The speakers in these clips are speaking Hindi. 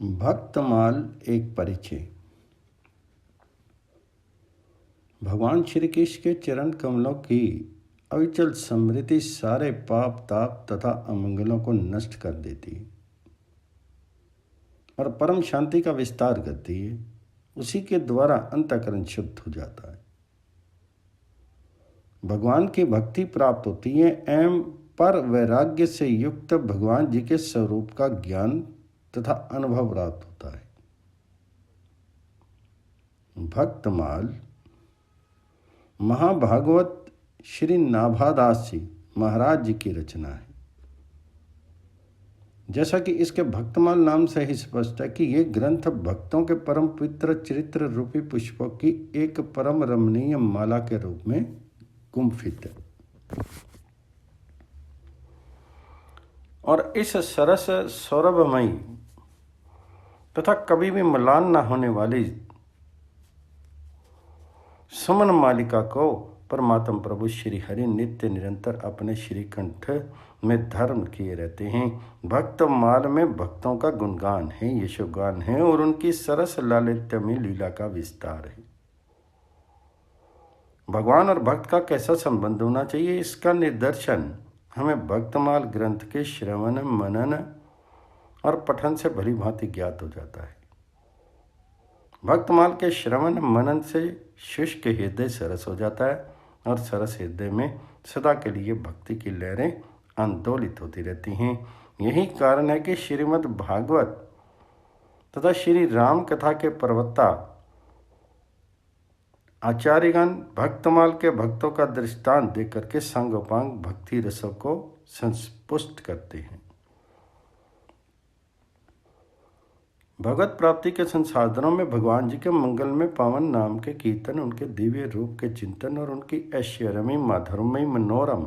भक्तमाल एक परिचय। भगवान श्री कृष्ण के चरण कमलों की अविचल समृद्धि सारे पाप ताप तथा अमंगलों को नष्ट कर देती है और परम शांति का विस्तार करती है। उसी के द्वारा अंतःकरण शुद्ध हो जाता है। भगवान की भक्ति प्राप्त होती है एवं पर वैराग्य से युक्त भगवान जी के स्वरूप का ज्ञान तथा अनुभव प्राप्त होता है। भक्तमाल महाभागवत श्री नाभादास जी महाराज जी की रचना है। जैसा कि इसके भक्तमाल नाम से ही स्पष्ट है कि ये ग्रंथ भक्तों के परम पवित्र चरित्र रूपी पुष्पों की एक परम रमणीय माला के रूप में गुम्फित है और इस सरस सौरभमयी तथा कभी भी मलान न होने वाली सुमन मालिका को परमात्म प्रभु श्री हरि नित्य निरंतर अपने श्री कंठ में धर्म किए रहते हैं। भक्त माल में भक्तों का गुणगान है, यशोगान है और उनकी सरस लालित्य में लीला का विस्तार है। भगवान और भक्त का कैसा संबंध होना चाहिए, इसका निदर्शन हमें भक्तमाल ग्रंथ के श्रवण मनन और पठन से भली भांति ज्ञात हो जाता है। भक्तमाल के श्रवण मनन से शुष्क हृदय सरस हो जाता है और सरस हृदय में सदा के लिए भक्ति की लहरें आंदोलित होती रहती हैं। यही कारण है कि श्रीमद् भागवत तथा श्री राम कथा के प्रवक्ता आचार्यगण भक्तमाल के भक्तों का दृष्टांत देकर के सांगोपांग भक्ति रसों को संपुष्ट करते हैं। भगवत प्राप्ति के संसाधनों में भगवान जी के मंगल में पावन नाम के कीर्तन, उनके दिव्य रूप के चिंतन और उनकी ऐश्वर्यमयी माधुर्यमयी मनोरम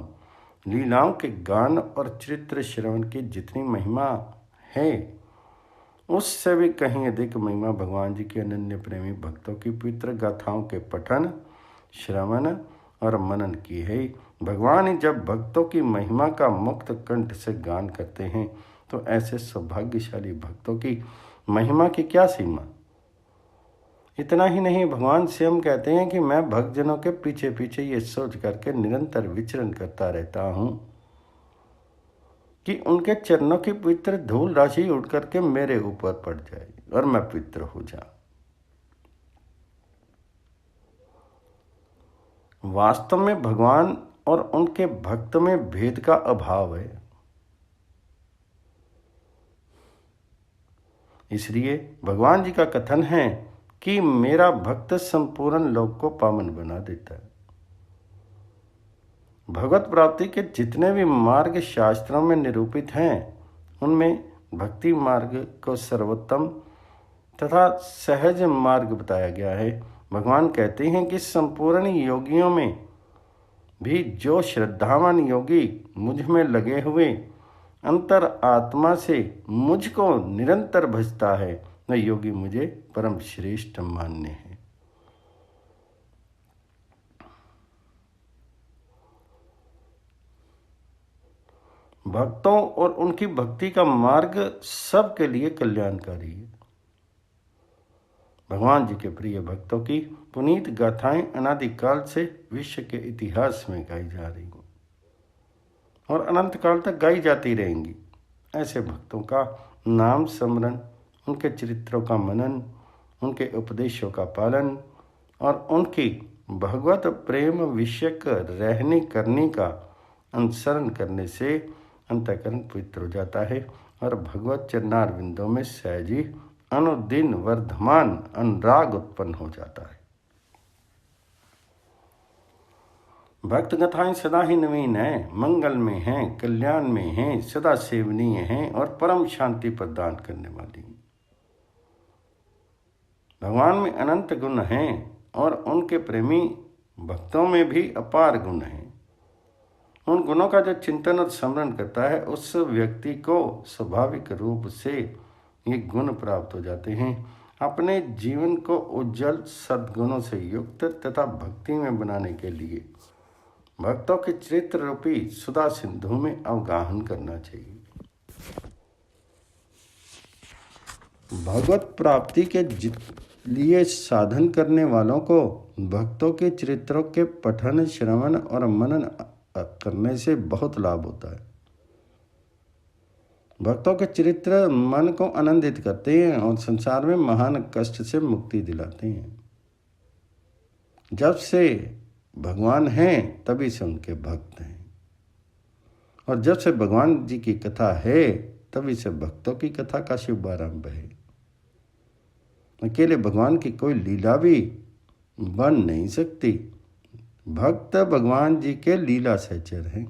लीलाओं के गान और चरित्र श्रवण की जितनी महिमा है, उससे भी कहीं अधिक महिमा भगवान जी के अनन्य प्रेमी भक्तों की पवित्र गाथाओं के पठन, श्रवण और मनन की है। भगवान जब भक्तों की महिमा का मुक्त कंठ से गान करते हैं तो ऐसे सौभाग्यशाली भक्तों की महिमा की क्या सीमा। इतना ही नहीं, भगवान स्वयं कहते हैं कि मैं भक्तजनों के पीछे पीछे ये सोच करके निरंतर विचरण करता रहता हूँ कि उनके चरणों की पवित्र धूल राशि उड़ करके मेरे ऊपर पड़ जाए और मैं पवित्र हो जाऊं। वास्तव में भगवान और उनके भक्त में भेद का अभाव है। इसलिए भगवान जी का कथन है कि मेरा भक्त संपूर्ण लोक को पावन बना देता है। भगवत प्राप्ति के जितने भी मार्ग शास्त्रों में निरूपित हैं, उनमें भक्ति मार्ग को सर्वोत्तम तथा सहज मार्ग बताया गया है। भगवान कहते हैं कि संपूर्ण योगियों में भी जो श्रद्धावान योगी मुझ में लगे हुए अंतर आत्मा से मुझको निरंतर भजता है, वह योगी मुझे परम श्रेष्ठ मान्य है। भक्तों और उनकी भक्ति का मार्ग सबके लिए कल्याणकारी है। भगवान जी के प्रिय भक्तों की पुनीत गाथाएं अनादिकाल से विश्व के इतिहास में गाई जा रही हैं और अनंत काल तक गाई जाती रहेंगी। ऐसे भक्तों का नाम स्मरण, उनके चरित्रों का मनन, उनके उपदेशों का पालन और उनकी भगवत प्रेम विषयक रहने करने का अनुसरण करने से अंतःकरण पवित्र हो जाता है और भगवत चरणारविंदों में सहजी अनुदिन वर्धमान अनुराग उत्पन्न हो जाता है। भक्त कथाएं सदा ही नवीन हैं, मंगल में हैं, कल्याण में हैं, सदा सेवनीय हैं और परम शांति प्रदान करने वाली हैं। भगवान में अनंत गुण हैं और उनके प्रेमी भक्तों में भी अपार गुण हैं। उन गुणों का जो चिंतन और स्मरण करता है, उस व्यक्ति को स्वाभाविक रूप से ये गुण प्राप्त हो जाते हैं। अपने जीवन को उज्जवल सद्गुणों से युक्त तथा भक्ति में बनाने के लिए भक्तों के चरित्र रूपी सुधा सिंधु में अवगाहन करना चाहिए। भगवत प्राप्ति के लिए साधन करने वालों को भक्तों के चरित्रों के पठन, श्रवण और मनन करने से बहुत लाभ होता है। भक्तों के चरित्र मन को आनंदित करते हैं और संसार में महान कष्ट से मुक्ति दिलाते हैं। जब से भगवान हैं तभी से उनके भक्त हैं, और जब से भगवान जी की कथा है तभी से भक्तों की कथा का शुभारंभ है। अकेले भगवान की कोई लीला भी बन नहीं सकती। भक्त भगवान जी के लीला सहचर हैं।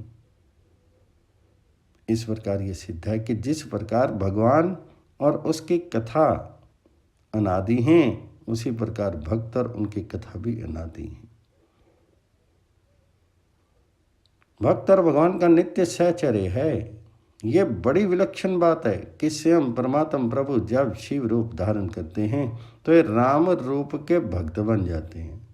इस प्रकार ये सिद्ध है कि जिस प्रकार भगवान और उसकी कथा अनादि हैं, उसी प्रकार भक्त और उनकी कथा भी अनादि है। भक्त और भगवान का नित्य सहचर्य है। ये बड़ी विलक्षण बात है कि स्वयं परमात्मा प्रभु जब शिव रूप धारण करते हैं तो ये राम रूप के भक्त बन जाते हैं,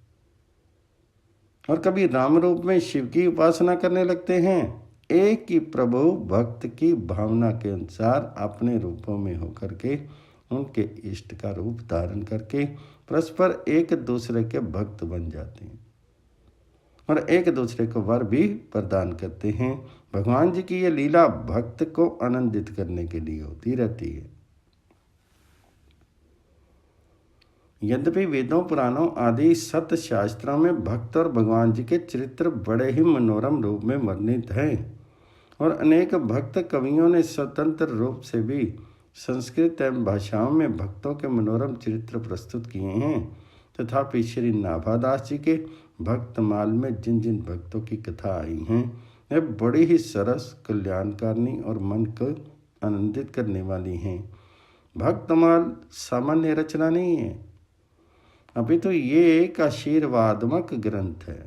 और कभी राम रूप में शिव की उपासना करने लगते हैं। एक ही प्रभु भक्त की भावना के अनुसार अपने रूपों में होकर के उनके इष्ट का रूप धारण करके परस्पर एक दूसरे के भक्त बन जाते हैं और एक दूसरे को वर भी प्रदान करते हैं। भगवान जी की ये लीला भक्त को आनंदित करने के लिए होती रहती है। यद्यपि वेदों, पुराणों आदि सत्य शास्त्रों में भक्त और भगवान जी के चरित्र बड़े ही मनोरम रूप में वर्णित हैं, और अनेक भक्त कवियों ने स्वतंत्र रूप से भी संस्कृत एवं भाषाओं में भक्तों के मनोरम चरित्र प्रस्तुत किए हैं, तथापि श्री नाभादास जी के भक्तमाल में जिन जिन भक्तों की कथा आई हैं वे बड़ी ही सरस, कल्याणकारिणी और मन को आनंदित करने वाली हैं। भक्तमाल सामान्य रचना नहीं है, अभी तो ये एक आशीर्वादमक ग्रंथ है।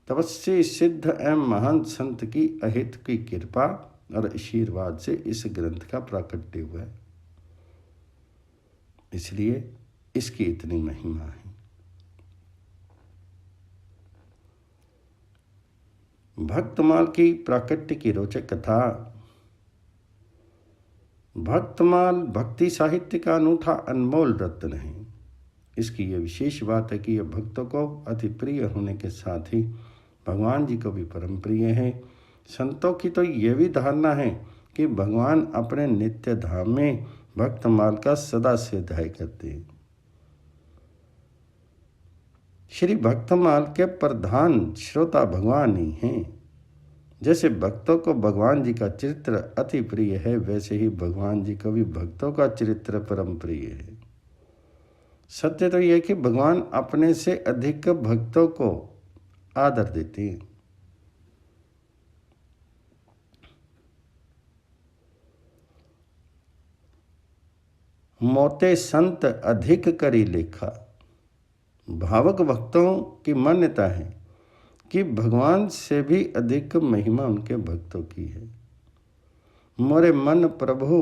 तपस्वी, सिद्ध एवं महान संत की अहित की कृपा और आशीर्वाद से इस ग्रंथ का प्राकट्य हुआ है, इसलिए इसकी इतनी महिमा है। भक्तमाल की प्राकट्य की रोचक कथा। भक्तमाल भक्ति साहित्य का अनूठा अनमोल रत्न है। इसकी यह विशेष बात है कि यह भक्तों को अति प्रिय होने के साथ ही भगवान जी को भी परम प्रिय है। संतों की तो यह भी धारणा है कि भगवान अपने नित्य धाम में भक्तमाल का सदा से अध्याय करते हैं। श्री भक्तमाल के प्रधान श्रोता भगवान ही हैं। जैसे भक्तों को भगवान जी का चरित्र अति प्रिय है, वैसे ही भगवान जी को भी भक्तों का चरित्र परम प्रिय है। सत्य तो यह कि भगवान अपने से अधिक भक्तों को आदर देते हैं। मोते संत अधिक करी लेखा। भावक भक्तों की मान्यता है कि भगवान से भी अधिक महिमा उनके भक्तों की है। मोरे मन प्रभु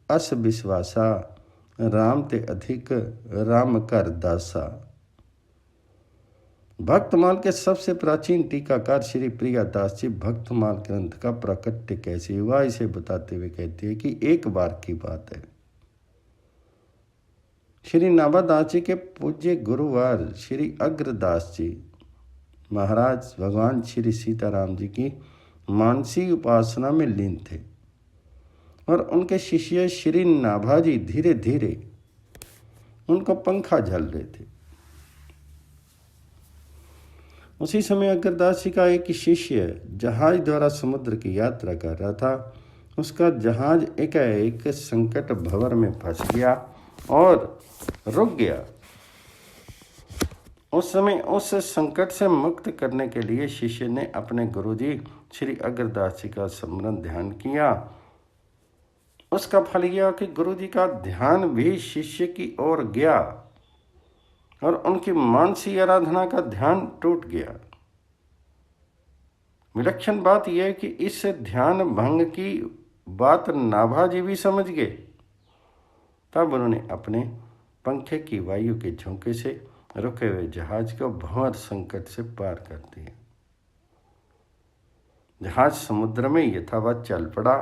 अस विश्वासा, राम ते अधिक राम कर दासा। भक्तमाल के सबसे प्राचीन टीकाकार श्री प्रियादास जी भक्तमाल ग्रंथ का प्राकट्य कैसे हुआ इसे बताते हुए कहते हैं कि एक बार की बात है, श्री नाभादास जी के पूज्य गुरुवार श्री अग्रदास जी महाराज भगवान श्री सीताराम जी की मानसी उपासना में लीन थे, और उनके शिष्य श्री नाभाजी धीरे धीरे उनको पंखा झल रहे थे। उसी समय अग्रदास जी का एक शिष्य जहाज द्वारा समुद्र की यात्रा कर रहा था। उसका जहाज एकाएक संकट भंवर में फंस गया और रुक गया। उस समय उस संकट से मुक्त करने के लिए शिष्य ने अपने गुरुजी श्री अग्रदास जी का स्मरण ध्यान किया। उसका फल यह कि गुरुजी का ध्यान भी शिष्य की ओर गया और उनकी मानसी आराधना का ध्यान टूट गया। विलक्षण बात यह है कि इस ध्यान भंग की बात नाभाजी भी समझ गए। तब उन्होंने अपने पंखे की वायु के झोंके से रुके हुए जहाज को भंवर संकट से पार कर दिया। जहाज समुद्र में यथावत चल पड़ा।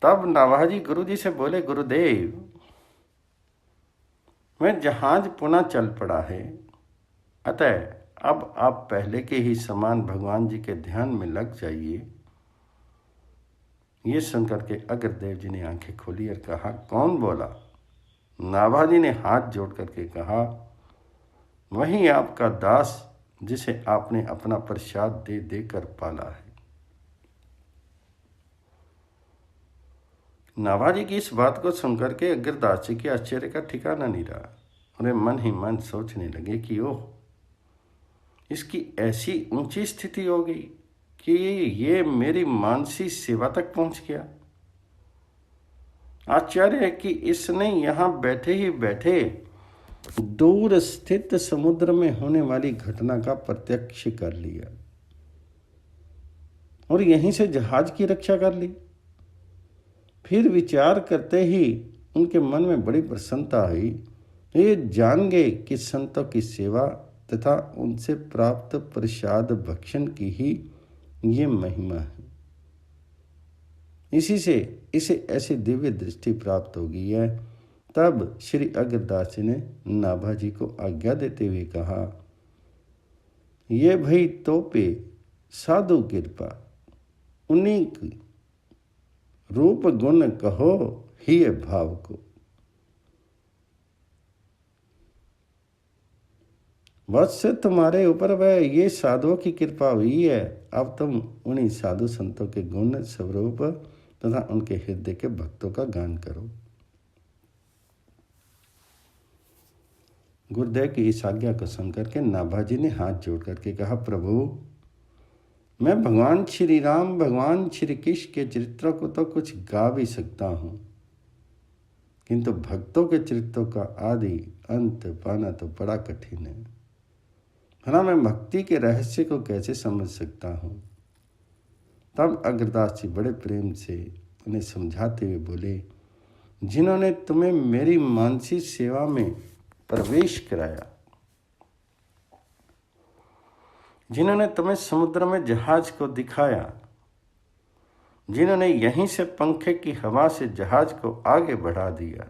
तब नाभाजी गुरुजी से बोले, गुरुदेव, मैं जहाज पुनः चल पड़ा है, अतः अब आप पहले के ही समान भगवान जी के ध्यान में लग जाइए। ये सुनकर के अग्रदेव जी ने आंखें खोली और कहा, कौन बोला? नाभाजी ने हाथ जोड़ करके कहा, वही आपका दास जिसे आपने अपना प्रसाद दे देकर पाला है। नाभाजी की इस बात को सुनकर के अग्रदास जी के आश्चर्य का ठिकाना नहीं रहा। उन्हें मन ही मन सोचने लगे कि ओह, इसकी ऐसी ऊंची स्थिति हो गई कि ये मेरी मानसी सेवा तक पहुंच गया। आश्चर्य है कि इसने यहाँ बैठे ही बैठे दूर स्थित समुद्र में होने वाली घटना का प्रत्यक्ष कर लिया और यहीं से जहाज की रक्षा कर ली। फिर विचार करते ही उनके मन में बड़ी प्रसन्नता हुई। ये जान गए कि संतों की सेवा तथा उनसे प्राप्त प्रसाद भक्षण की ही ये महिमा है। इसी से इसे ऐसी दिव्य दृष्टि प्राप्त हो गई है। तब श्री अग्रदास जी ने नाभाजी को आज्ञा देते हुए कहा, ये भई तो पे साधु कृपा, उन्हीं की रूप गुण कहो ही भाव को। वत्स तुम्हारे ऊपर वह ये साधुओं की कृपा हुई है। अब तुम उन्हीं साधु संतों के गुण स्वरूप तथा उनके हृदय के भक्तों का गान करो। गुरुदेव की इस आज्ञा को सुनकर के नाभाजी ने हाथ जोड़ करके कहा, प्रभु, मैं भगवान श्री राम, भगवान श्री कृष्ण के चरित्रों को तो कुछ गा भी सकता हूँ, किंतु भक्तों के चरित्रों का आदि अंत पाना तो बड़ा कठिन है। भला मैं भक्ति के रहस्य को कैसे समझ सकता हूँ? तब अग्रदास जी बड़े प्रेम से उन्हें समझाते हुए बोले, जिन्होंने तुम्हें मेरी मानसी सेवा में प्रवेश कराया, जिन्होंने तुम्हें समुद्र में जहाज को दिखाया, जिन्होंने यहीं से पंखे की हवा से जहाज को आगे बढ़ा दिया,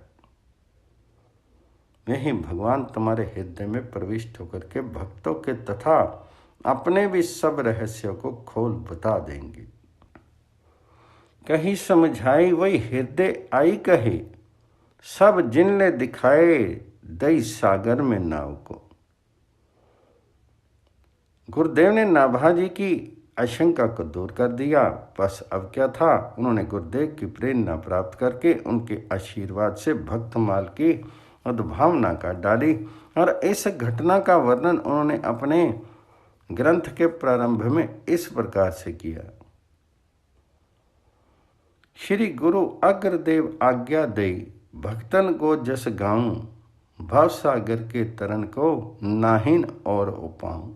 यही भगवान तुम्हारे हृदय में प्रविष्ट होकर के भक्तों के तथा अपने भी सब रहस्यों को खोल बता देंगे। कहीं समझाई वही हृदय आई कहे, सब जिनले दिखाए दई सागर में नाव को। गुरुदेव ने नाभाजी की आशंका को दूर कर दिया। बस अब क्या था, उन्होंने गुरुदेव की प्रेरणा प्राप्त करके उनके आशीर्वाद से भक्तमाल की उद्भावना कर डाली और इस घटना का वर्णन उन्होंने अपने ग्रंथ के प्रारंभ में इस प्रकार से किया। श्री गुरु अग्रदेव आज्ञा दे, भक्तन को जस गाऊं, भव सागर के तरन को नाहिन और उपाऊं।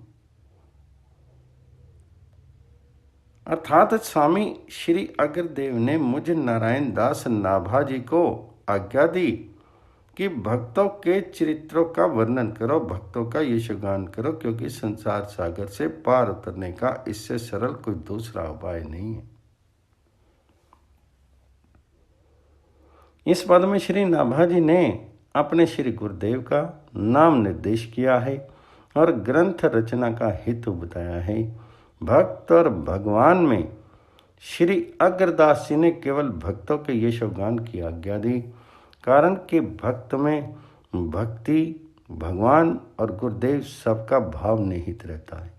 अर्थात स्वामी श्री अग्रदेव ने मुझ नारायण दास नाभाजी को आज्ञा दी कि भक्तों के चरित्रों का वर्णन करो, भक्तों का यशगान करो, क्योंकि संसार सागर से पार उतरने का इससे सरल कोई दूसरा उपाय नहीं है। इस पद में श्री नाभाजी ने अपने श्री गुरुदेव का नाम निर्देश किया है और ग्रंथ रचना का हेतु बताया है। भक्त और भगवान में श्री अग्रदास जी ने केवल भक्तों के यशोगान की आज्ञा दी, कारण कि भक्त में भक्ति, भगवान और गुरुदेव सबका भाव निहित रहता है।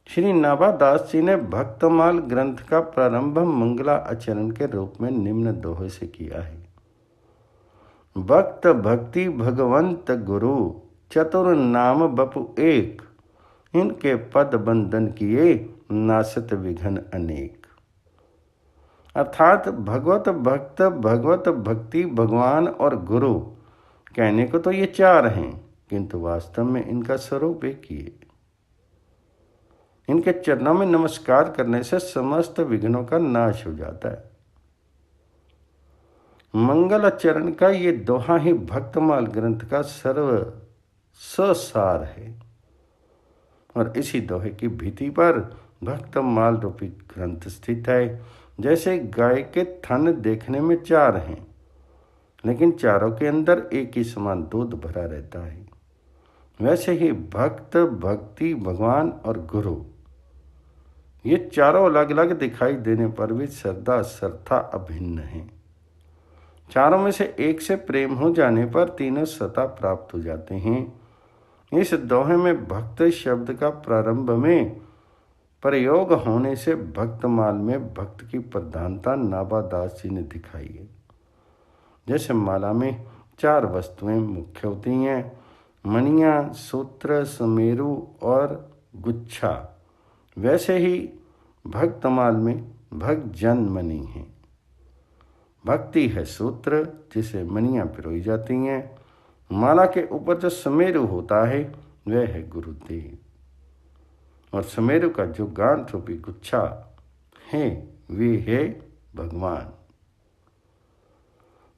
श्री नाभादास जी ने भक्तमाल ग्रंथ का प्रारंभ मंगला आचरण के रूप में निम्न दोहे से किया है। भक्त भक्ति भगवंत गुरु, चतुर नाम बपु एक, इनके पद बंधन किए नासत विघन अनेक। अर्थात भगवत भक्त, भगवत भक्ति, भगवान और गुरु कहने को तो ये चार हैं, किंतु वास्तव में इनका स्वरूप एक ही है। इनके चरणों में नमस्कार करने से समस्त विघ्नों का नाश हो जाता है। मंगल चरण का ये दोहा ही भक्तमाल ग्रंथ का सर्व ससार है और इसी दोहे की भीति पर भक्तमाल रूपी ग्रंथ स्थित है। जैसे गाय के थन देखने में 4 हैं, लेकिन चारों के अंदर एक ही समान दूध भरा रहता है, वैसे ही भक्त, भक्ति, भगवान और गुरु, ये चारों अलग अलग दिखाई देने पर भी श्रद्धा सर्वथा अभिन्न हैं। चारों में से एक से प्रेम हो जाने पर तीनों सता प्राप्त हो जाते हैं। इस दोहे में भक्त शब्द का प्रारंभ में प्रयोग होने से भक्तमाल में भक्त की प्रधानता नाभादास जी ने दिखाई है। जैसे माला में 4 वस्तुएं मुख्य होती हैं, मणियाँ, सूत्र, सुमेरु और गुच्छा, वैसे ही भक्तमाल में भक्त जन मणि है। भक्ति है सूत्र जिसे मणियाँ पिरोई जाती हैं। माला के ऊपर जो सुमेरु होता है वह है गुरुदेव, और सुमेरु का जो गांठ रूपी गुच्छा है वे है भगवान।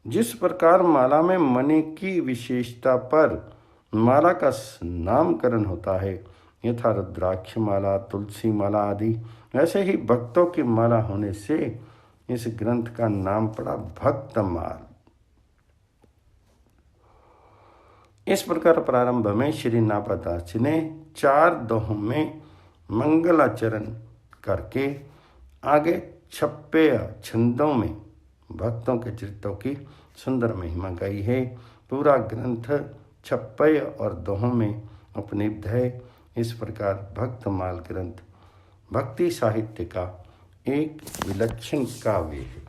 जिस प्रकार माला में मणि की विशेषता पर माला का नामकरण होता है, यथा रुद्राक्ष माला, तुलसी माला आदि, वैसे ही भक्तों की माला होने से इस ग्रंथ का नाम पड़ा भक्तमाल। इस प्रकार प्रारंभ में श्री नाभादास जी ने 4 दोहों में मंगलाचरण करके आगे 56 छंदों में भक्तों के चरित्रों की सुंदर महिमा गाई है। पूरा ग्रंथ 56 और दोहों में उपनिब्ध है। इस प्रकार भक्तमाल ग्रंथ भक्ति साहित्य का एक विलक्षण काव्य है।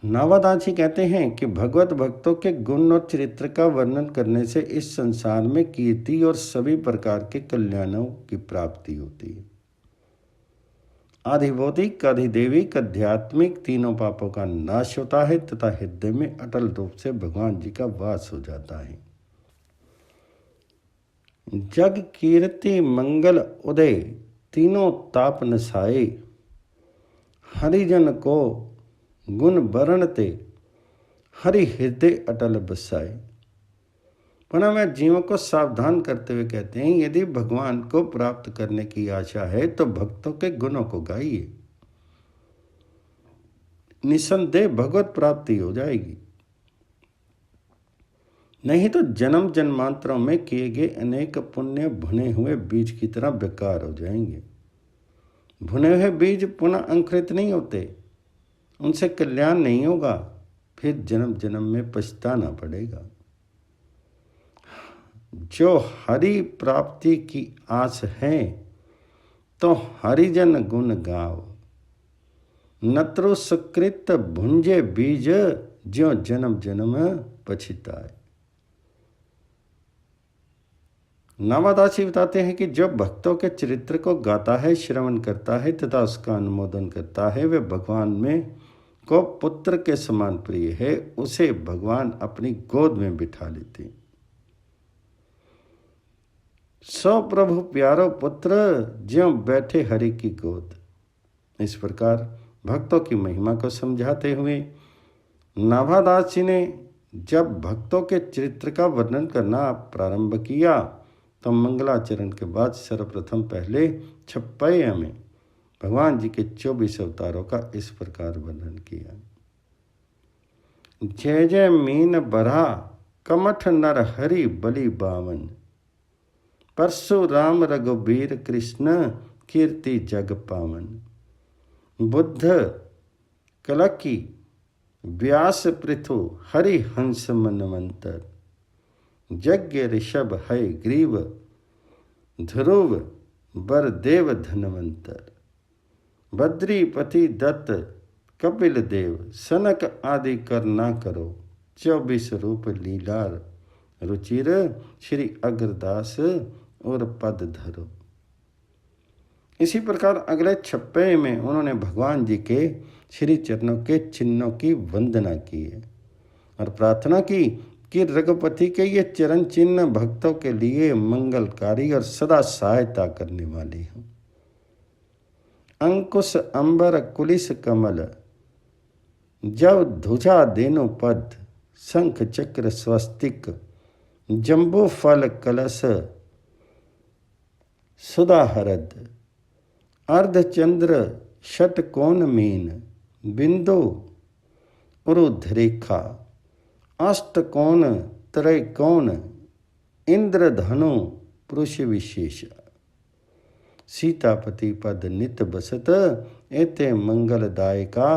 नाभादास जी कहते हैं कि भगवत भक्तों के गुण और चरित्र का वर्णन करने से इस संसार में कीर्ति और सभी प्रकार के कल्याणों की प्राप्ति होती है। आधिभौतिक, अधिदेविक, आध्यात्मिक तीनों पापों का नाश होता है तथा हृदय में अटल रूप से भगवान जी का वास हो जाता है। जग कीर्ति मंगल उदय तीनों ताप नसाए, हरिजन को गुण बरनते हरि हृदय अटल बसाए। पुनः मैं जीवों को सावधान करते हुए कहते हैं, यदि भगवान को प्राप्त करने की आशा है तो भक्तों के गुणों को गाइए, निसंदेह भगवत प्राप्ति हो जाएगी। नहीं तो जन्म जन्मांतरों में किए गए अनेक पुण्य भुने हुए बीज की तरह बेकार हो जाएंगे। भुने हुए बीज पुनः अंकुरित नहीं होते, उनसे कल्याण नहीं होगा, फिर जन्म जन्म में पछताना पड़ेगा। जो हरि प्राप्ति की आस है तो हरिजन गुण गाओ, नत्रु सुकृत भुंजे बीज ज्यों जन्म जन्म पछिताए। नाभादास जी बताते हैं कि जो भक्तों के चरित्र को गाता है, श्रवण करता है तथा उसका अनुमोदन करता है, वे भगवान में को पुत्र के समान प्रिय है, उसे भगवान अपनी गोद में बिठा लेते। सो प्रभु प्यारो पुत्र ज्यों बैठे हरि की गोद। इस प्रकार भक्तों की महिमा को समझाते हुए नाभादास जी ने जब भक्तों के चरित्र का वर्णन करना प्रारंभ किया तो मंगलाचरण के बाद सर्वप्रथम पहले 56 में भगवान जी के 24 अवतारों का इस प्रकार वर्णन किया। जय जय मीन बरा कमठ नर हरि बलि बावन, परशुराम रघुबीर कृष्ण कीर्ति जग पावन। बुद्ध कलकी व्यास पृथु हरि हंस मनवंतर, यज्ञ ऋषभ है ग्रीव ध्रुव बर देव धनवंतर। बद्रीपति दत्त कपिल देव सनक आदि कर ना करो, 24 रूप लीलार रुचिर श्री अग्रदास और पद धरो। इसी प्रकार अगले 56 में उन्होंने भगवान जी के श्री चरणों के चिन्हों की वंदना की है और प्रार्थना की कि रघुपति के ये चरण चिन्ह भक्तों के लिए मंगलकारी और सदा सहायता करने वाले हों। अंकुश अंबर कुलिस कमल, जब ध्वजा देनु पद, शंख चक्र स्वस्तिक, जम्बू फल कलश, सुधाहरद अर्धचंद्र षटकोण मीन बिंदु उरुध्रेखा अष्टकोण त्रैकोण इंद्रधनु पुरुष विशेष सीतापति पद नित बसत एते मंगलदायका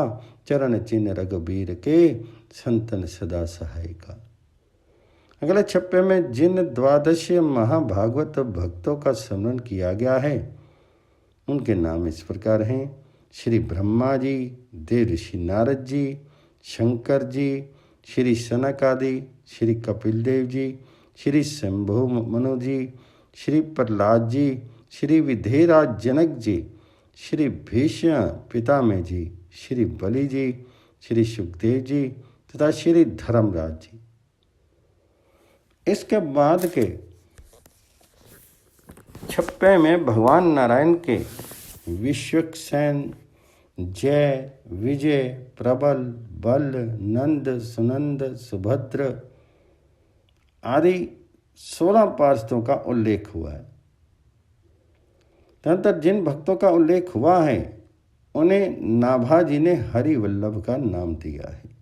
चरण चिन्ह रघुबीर के संतन सदा सहायका। अगले छप्पे में जिन द्वादशीय महाभागवत भक्तों का स्मरण किया गया है उनके नाम इस प्रकार हैं। श्री ब्रह्मा जी, देव ऋषि नारद जी, शंकर जी, श्री सनक आदि, श्री कपिल देव जी, श्री शंभु मनु जी, श्री प्रहलाद जी, श्री विधेयराज जनक जी, श्री भीष्म पितामह जी, श्री बलि जी, श्री सुखदेव जी तथा श्री धर्मराज जी। इसके बाद के छप्पे में भगवान नारायण के विश्वक्सेन, जय, विजय, प्रबल, बल, नंद, सुनंद, सुभद्र आदि 16 पार्षदों का उल्लेख हुआ है। तदनंतर जिन भक्तों का उल्लेख हुआ है उन्हें नाभाजी ने हरिवल्लभ का नाम दिया है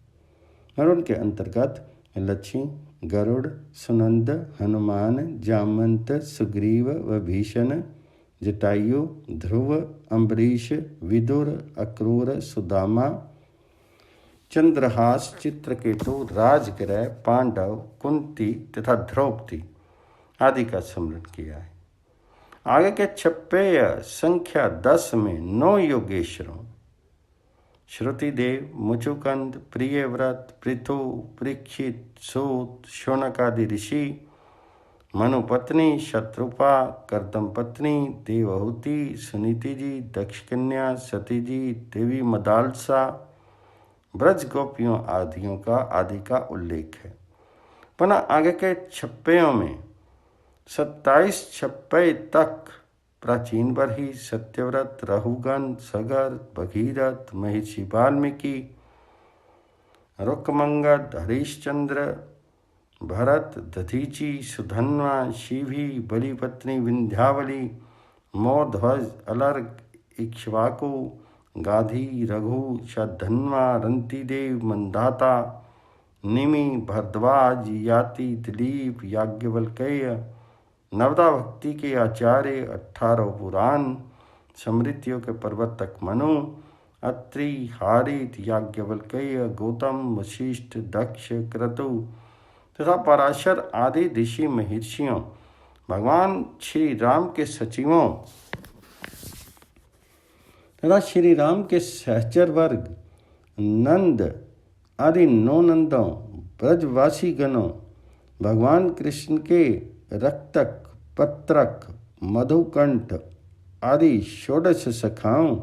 और उनके अंतर्गत लक्ष्मी, गरुड़, सुनंद, हनुमान, जामंत, सुग्रीव व भीषण, जटायु, ध्रुव, अम्बरीश, विदुर, अक्रूर, सुदामा, चंद्रहास, चित्रकेतु, राजगृह, पांडव, कुंती तथा द्रौपदी आदि का स्मरण किया है। आगे के छप्पे संख्या 10 में 9 योगेश्वरों श्रुतिदेव, मुचुकंद, प्रियव्रत, पृथु, परीक्षित, सूत, शौनक आदि ऋषि, मनुपत्नी, शत्रुपा, कर्दम पत्नी, देवहूति, सुनीति जी, दक्ष कन्या, सती जी, देवी मदालसा, ब्रज गोपियों आदि का उल्लेख है। पुनः आगे के छप्पयों में 27 छप्पे तक प्राचीन बरही, सत्यव्रत, रहुगन, सगर, भगीरथ, महिषी वाल्मीकि, रुक्मंगद, हरिश्चंद्र, भरत, दधीची, सुधन्वा, शिवी, बलिपत्नी विंध्यावली, मोरध्वज, अलर्क, इक्ष्वाकु, गाधी, रघु, शधन्वा, रंतिदेव, मंदाता, निमि, भरद्वाज, याति, दिलीप, याज्ञवल्क्य, नवदा भक्ति के आचार्य, 18 पुराण, स्मृतियों के प्रवर्तक मनु, अत्रि, हारित, याज्ञवल्क्य, गौतम, वशिष्ठ, दक्ष, क्रतु तथा पराशर आदि ऋषि महर्षियों, भगवान श्री राम के सचिवों तथा श्री राम के सहचर वर्ग, नंद आदि 9 नंदों, ब्रजवासी गणों, भगवान कृष्ण के रक्तक, पत्रक, मधुकंठ आदि 16 सखाओं,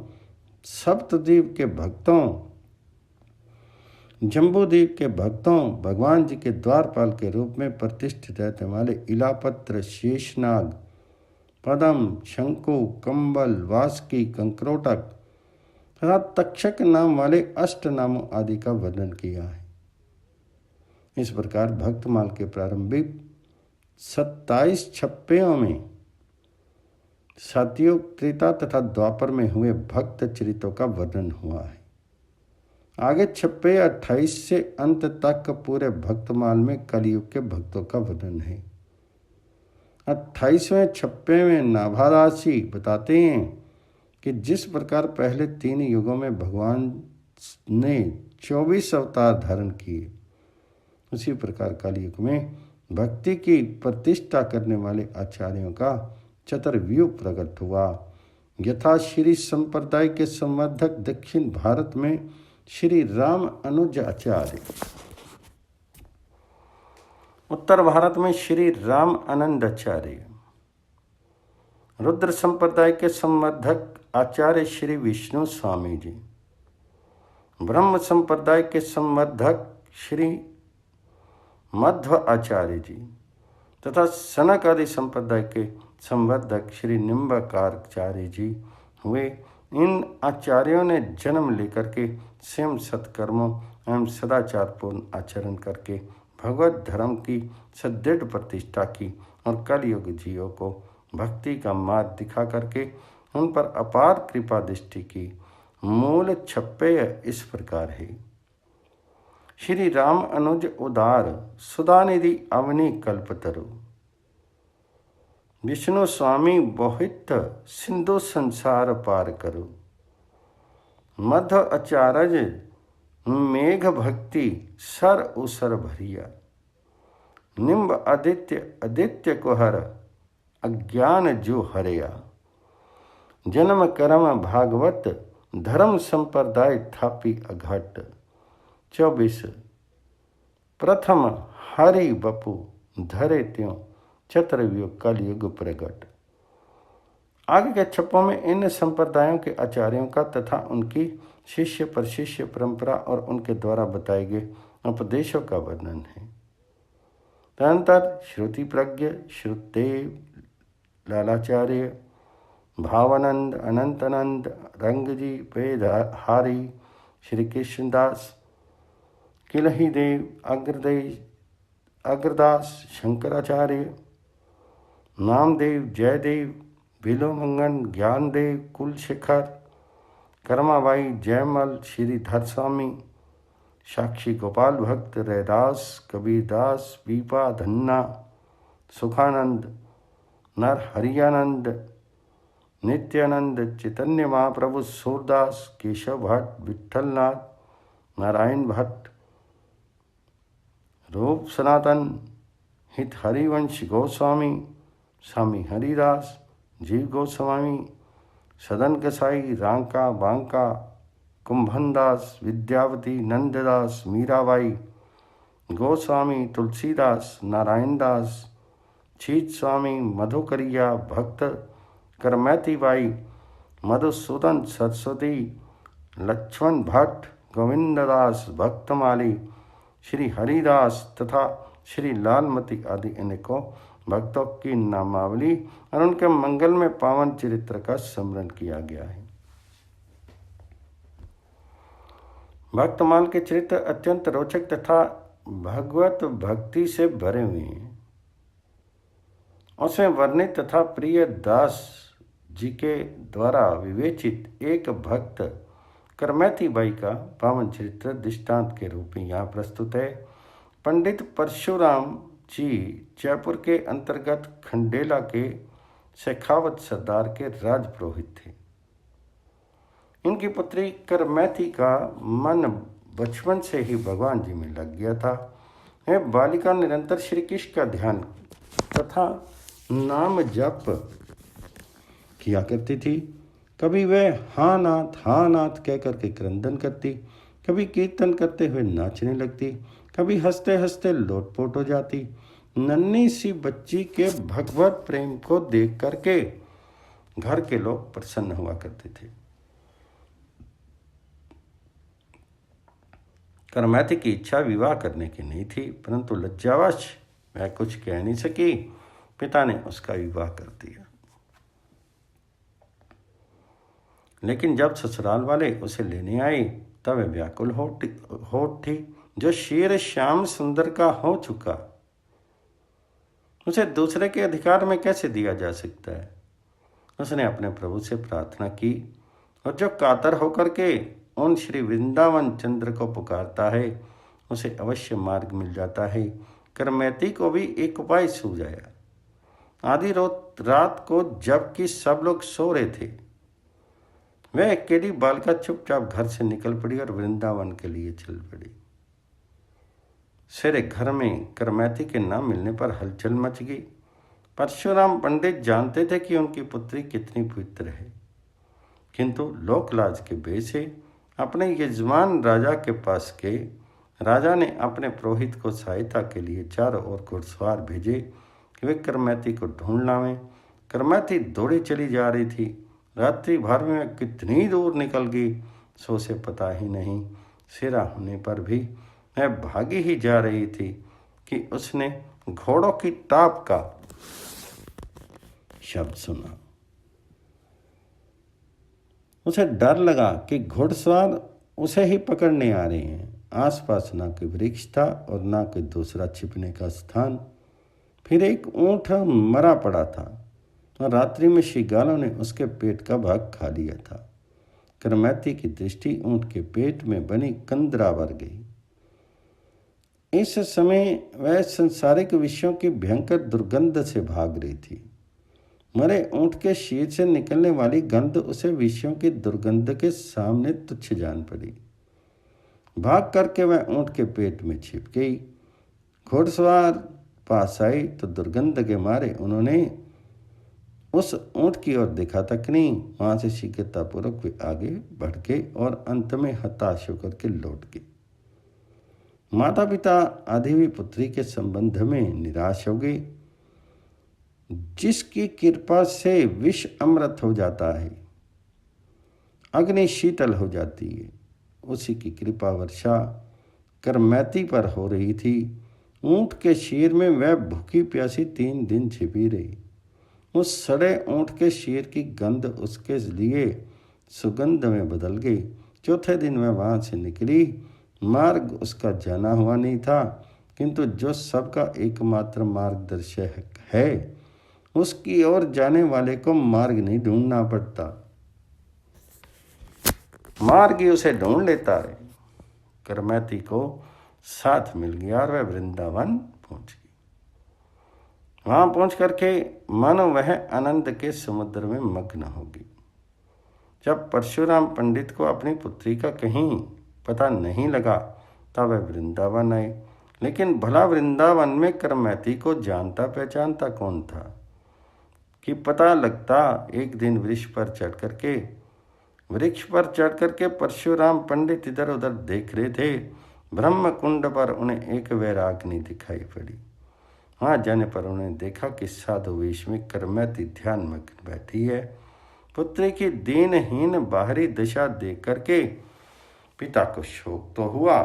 सप्तद्वीप के भक्तों, जम्बूद्वीप के भक्तों, भगवान जी के द्वारपाल के रूप में प्रतिष्ठित रहने वाले इलापत्र, शेषनाग, पदम, शंकु, कंबल, वासुकी, कंकरोटक तथा तक्षक नाम वाले अष्ट नामों आदि का वर्णन किया है। इस प्रकार भक्तमाल के प्रारंभिक 27 छप्पयों में सतयुग, त्रेता तथा द्वापर में हुए भक्त चरित्रों का वर्णन हुआ है। आगे छप्पे 28 से अंत तक पूरे भक्तमाल में कलयुग के भक्तों का वर्णन है। 28वें छप्पे में नाभाराशि बताते हैं कि जिस प्रकार पहले 3 युगों में भगवान ने 24 अवतार धारण किए, उसी प्रकार कलयुग में भक्ति की प्रतिष्ठा करने वाले आचार्यों का चतुर्व्यूह प्रकट हुआ। यथा श्री संप्रदाय के संवर्धक दक्षिण भारत में श्री राम अनुज आचार्य, उत्तर भारत में श्री राम आनंद आचार्य, रुद्र संप्रदाय के संवर्धक आचार्य श्री विष्णु स्वामी जी, ब्रह्म संप्रदाय के संवर्धक श्री मध्व आचार्य जी तथा सनक आदि संप्रदाय के संवर्धक श्री निम्बाकारचार्य जी हुए। इन आचार्यों ने जन्म लेकर के स्वयं सत्कर्मों एवं सदाचारपूर्ण आचरण करके भगवत धर्म की सदृढ़ प्रतिष्ठा की और कलयुग जीवों को भक्ति का मार्ग दिखा करके उन पर अपार कृपा दृष्टि की। मूल छप्पे इस प्रकार है। श्री राम अनुज उदार सुधानिधि अवनि कल्पतरु। विष्णु स्वामी बहुत सिंधु संसार पार करो। मध्य अचारज मेघ भक्ति सर उसर भरिया। निम्ब आदित्य आदित्य कुहर अज्ञान जो हरया। जन्म कर्म भागवत धर्म संप्रदाय थापी अघट। 24 प्रथम हरि बपु धरे त्यों चतुर्युग कलयुग प्रगट। आगे के छप्पों में इन संप्रदायों के आचार्यों का तथा उनकी शिष्य पर शिष्य परंपरा और उनके द्वारा बताए गए उपदेशों का वर्णन है। तदनंतर श्रुति प्रज्ञ श्रुतदेव लालाचार्य भावानंद अनंतानंद रंगजी वेदहारी श्री कृष्णदास किलही देव अग्रदास शंकराचार्य नामदेव जयदेव बिलोमंगन ज्ञानदेव कुलशेखर कर्माबाई जयमल श्रीधर स्वामी साक्षी गोपाल भक्त रैदास कबीरदास बीपा धन्ना सुखानंद नर हरियानंद नित्यानंद चैतन्य महाप्रभु सूरदास केशव भट्ट विठलनाथ नारायण भट्ट रूप सनातन हित हरिवंश गोस्वामी स्वामी हरिदास जीव गोस्वामी सदन कसाई रांका बांका कुंभनदास विद्यावती नंददास मीराबाई गोस्वामी तुलसीदास नारायण दास छीत स्वामी मधुकरिया भक्त करमैती बाई मधुसूदन सरस्वती लक्ष्मण भट्ट गोविंददास भक्तमाली श्री हरिदास तथा श्री लालमती आदि अनेकों भक्तों की नामावली और उनके मंगल में पावन चरित्र का स्मरण किया गया है। भक्तमाल के चरित्र अत्यंत रोचक तथा भगवत भक्ति से भरे हुए हैं। उसमें वर्णित तथा प्रिय दास जी के द्वारा विवेचित एक भक्त करमैती बाई का पावन चरित्र दृष्टांत के रूप में यहाँ प्रस्तुत है। पंडित परशुराम जी जयपुर के अंतर्गत खंडेला के शेखावत सरदार के राजपुरोहित थे। इनकी पुत्री करमैती का मन बचपन से ही भगवान जी में लग गया था। यह बालिका निरंतर श्री कृष्ण का ध्यान तथा नाम जप किया करती थी। कभी वह हाँ नाथ कह करके क्रंदन करती, कभी कीर्तन करते हुए नाचने लगती, कभी हंसते हंसते लोटपोट हो जाती। नन्ही सी बच्ची के भगवत प्रेम को देख करके घर के लोग प्रसन्न हुआ करते थे। करमैती की इच्छा विवाह करने की नहीं थी, परंतु लज्जावश वह कुछ कह नहीं सकी। पिता ने उसका विवाह कर दिया। लेकिन जब ससुराल वाले उसे लेने आए तब वह व्याकुल होठ थी। जो शेर श्याम सुंदर का हो चुका, उसे दूसरे के अधिकार में कैसे दिया जा सकता है। उसने अपने प्रभु से प्रार्थना की और जो कातर होकर के उन श्री वृंदावन चंद्र को पुकारता है उसे अवश्य मार्ग मिल जाता है। करमैती को भी एक उपाय सूझ आया। आधी रात को जबकि सब लोग सो रहे थे, वह अकेली बालिका चुपचाप घर से निकल पड़ी और वृंदावन के लिए चल पड़ी। सवेरे घर में करमैती के न मिलने पर हलचल मच गई। परशुराम पंडित जानते थे कि उनकी पुत्री कितनी पवित्र है, किंतु लोकलाज के भय से अपने यजमान राजा के पास गए। राजा ने अपने पुरोहित को सहायता के लिए चारों ओर घुड़सवार भेजे कि वे करमैती को ढूंढ लावें। करमैती दौड़ी चली जा रही थी। रात्रि भर में कितनी दूर निकल गई सो से पता ही नहीं। सेरा होने पर भी वह भागी ही जा रही थी कि उसने घोड़ों की टाप का शब्द सुना। उसे डर लगा कि घुड़सवार उसे ही पकड़ने आ रहे हैं। आसपास ना कोई वृक्ष था और ना कोई दूसरा छिपने का स्थान। फिर एक ऊंट मरा पड़ा था और रात्रि में शिगालों ने उसके पेट का भाग खा लिया था। करमैती की दृष्टि ऊंट के पेट में बनी कंदरावर गई। इस समय वह संसारिक विषयों की भयंकर दुर्गंध से भाग रही थी। मरे ऊंट के शीर से निकलने वाली गंध उसे विषयों की दुर्गंध के सामने तुच्छ जान पड़ी। भाग करके वह ऊंट के पेट में छिप गई। घोड़सवार पास आई तो दुर्गंध के मारे उन्होंने उस ऊंट की ओर देखा तक नहीं। वहां से शीघ्रतापूर्वक वे आगे बढ़ गए और अंत में हताश होकर के लौट गए। माता पिता आधी हुई पुत्री के संबंध में निराश हो गए। जिसकी कृपा से विष अमृत हो जाता है, अग्नि शीतल हो जाती है, उसी की कृपा वर्षा करमैती पर हो रही थी। ऊंट के शीर में वह भूखी प्यासी 3 दिन छिपी रही। उस सड़े ऊंट के शीर की गंध उसके लिए सुगंध में बदल गई। चौथे दिन वह वहां से निकली। मार्ग उसका जाना हुआ नहीं था, किंतु जो सबका एकमात्र मार्गदर्शक है, उसकी ओर जाने वाले को मार्ग नहीं ढूंढना पड़ता, मार्ग ही उसे ढूंढ लेता है। करमैती को साथ मिल गया और वह वृंदावन पहुंच गई। वहां पहुंच करके मानो वह आनंद के समुद्र में मग्न होगी। जब परशुराम पंडित को अपनी पुत्री का कहीं पता नहीं लगा तब वह वृंदावन आए। लेकिन भला वृंदावन में करमैती को जानता पहचानता कौन था कि पता लगता। एक दिन वृक्ष पर चढ़ करके परशुराम पंडित इधर उधर देख रहे थे। ब्रह्म कुंड पर उन्हें एक वैराग्नि दिखाई पड़ी। वहां जाने पर उन्हें देखा कि साधु वेश में करमैती ध्यान में बैठी है। पुत्री की दीनहीन बाहरी दशा देख करके पिता को शोक तो हुआ,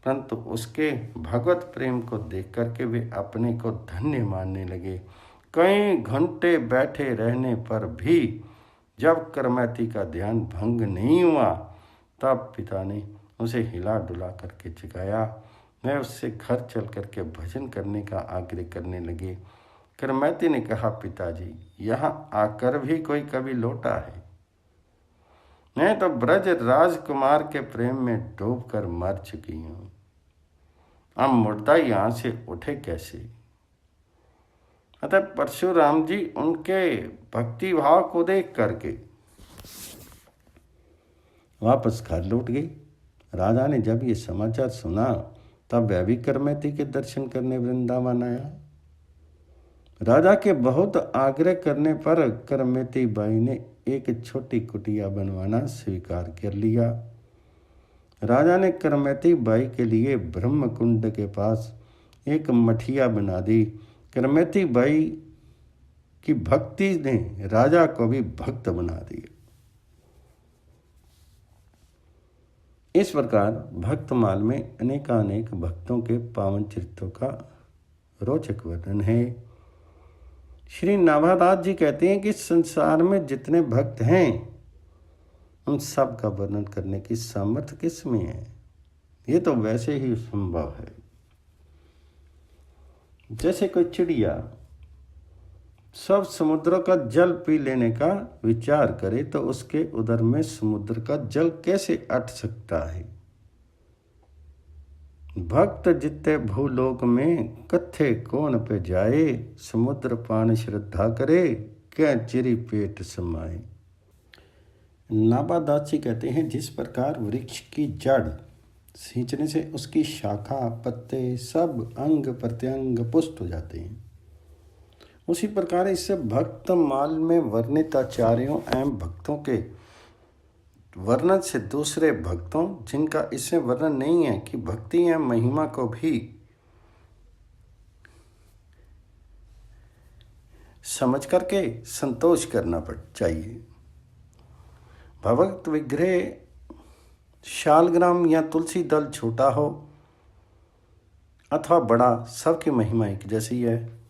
परंतु उसके भगवत प्रेम को देख करके वे अपने को धन्य मानने लगे। कई घंटे बैठे रहने पर भी जब करमैती का ध्यान भंग नहीं हुआ तब पिता ने उसे हिला डुला करके जगाया। वह उससे घर चल करके भजन करने का आग्रह करने लगे। करमैती ने कहा, पिताजी, यहाँ आकर भी कोई कभी लौटा है? मैं तो ब्रज राजकुमार के प्रेम में डूब कर मर चुकी हूँ। अब मुर्दा यहाँ से उठे कैसे? अतः परशुराम जी उनके भक्ति भाव को देख करके वापस घर लौट गई। राजा ने जब ये समाचार सुना तब वह भी करमैती के दर्शन करने वृंदावन आया। राजा के बहुत आग्रह करने पर करमैती बाई ने एक छोटी कुटिया बनवाना स्वीकार कर लिया। राजा ने करमैती बाई के लिए ब्रह्म कुंड के पास एक मठिया बना दी। करमैती बाई की भक्ति ने राजा को भी भक्त बना दिया। इस प्रकार भक्तमाल में अनेकानेक भक्तों के पावन चरित्रों का रोचक वर्णन है। श्री नाभादास जी कहते हैं कि संसार में जितने भक्त हैं उन सब का वर्णन करने की सामर्थ्य किसमें है? ये तो वैसे ही संभव है जैसे कोई चिड़िया सब समुद्रों का जल पी लेने का विचार करे तो उसके उदर में समुद्र का जल कैसे अट सकता है? भक्त जितने भूलोक में कत्थे कोन पे जाए, समुद्र पान श्रद्धा करे, क्या चिरी पेट समाए। नाभादास जी कहते हैं, जिस प्रकार वृक्ष की जड़ सींचने से उसकी शाखा पत्ते सब अंग प्रत्यंग पुष्ट हो जाते हैं, उसी प्रकार इससे भक्त माल में वर्णित आचार्यों एवं भक्तों के वर्णन से दूसरे भक्तों जिनका इससे वर्णन नहीं है कि भक्ति एवं महिमा को भी समझ करके संतोष करना चाहिए। भगवत विग्रह शालग्राम या तुलसी दल छोटा हो अथवा बड़ा, सबकी महिमा एक जैसी है।